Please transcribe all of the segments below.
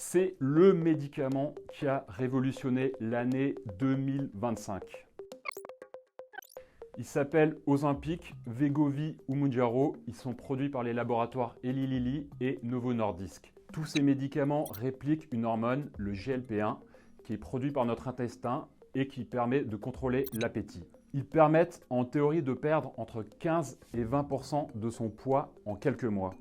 C'est le médicament qui a révolutionné l'année 2025. Il s'appelle Ozempic, Wegovy ou Mounjaro. Ils sont produits par les laboratoires Eli Lilly et Novo Nordisk. Tous ces médicaments répliquent une hormone, le GLP-1, qui est produit par notre intestin et qui permet de contrôler l'appétit. Ils permettent en théorie de perdre entre 15 et 20% de son poids en quelques mois.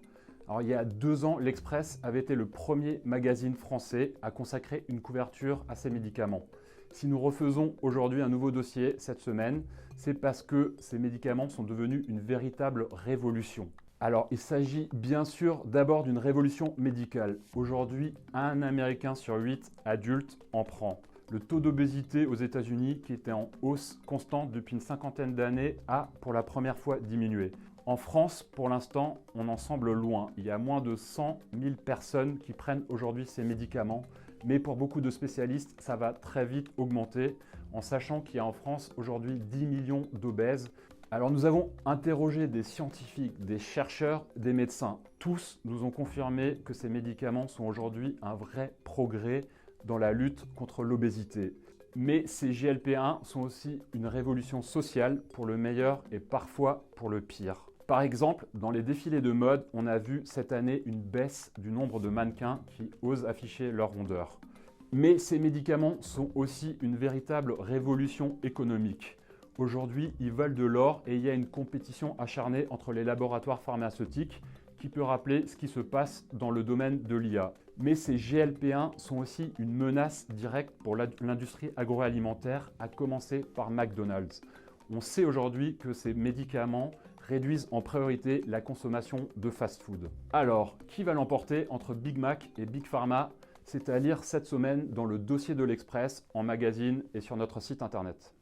Alors, il y a 2 ans, l'Express avait été le premier magazine français à consacrer une couverture à ces médicaments. Si nous refaisons aujourd'hui un nouveau dossier cette semaine, c'est parce que ces médicaments sont devenus une véritable révolution. Alors, il s'agit bien sûr d'abord d'une révolution médicale. Aujourd'hui, 1 Américain sur 8 adultes en prend. Le taux d'obésité aux États-Unis, qui était en hausse constante depuis une cinquantaine d'années, a pour la première fois diminué. En France, pour l'instant, on en semble loin. Il y a moins de 100 000 personnes qui prennent aujourd'hui ces médicaments. Mais pour beaucoup de spécialistes, ça va très vite augmenter, en sachant qu'il y a en France aujourd'hui 10 millions d'obèses. Alors nous avons interrogé des scientifiques, des chercheurs, des médecins. Tous nous ont confirmé que ces médicaments sont aujourd'hui un vrai progrès dans la lutte contre l'obésité. Mais ces GLP-1 sont aussi une révolution sociale pour le meilleur et parfois pour le pire. Par exemple, dans les défilés de mode, on a vu cette année une baisse du nombre de mannequins qui osent afficher leur rondeur. Mais ces médicaments sont aussi une véritable révolution économique. Aujourd'hui, ils valent de l'or et il y a une compétition acharnée entre les laboratoires pharmaceutiques qui peut rappeler ce qui se passe dans le domaine de l'IA. Mais ces GLP-1 sont aussi une menace directe pour l'industrie agroalimentaire, à commencer par McDonald's. On sait aujourd'hui que ces médicaments réduisent en priorité la consommation de fast-food. Alors, qui va l'emporter entre Big Mac et Big Pharma? C'est à lire cette semaine dans le dossier de l'Express, en magazine et sur notre site internet.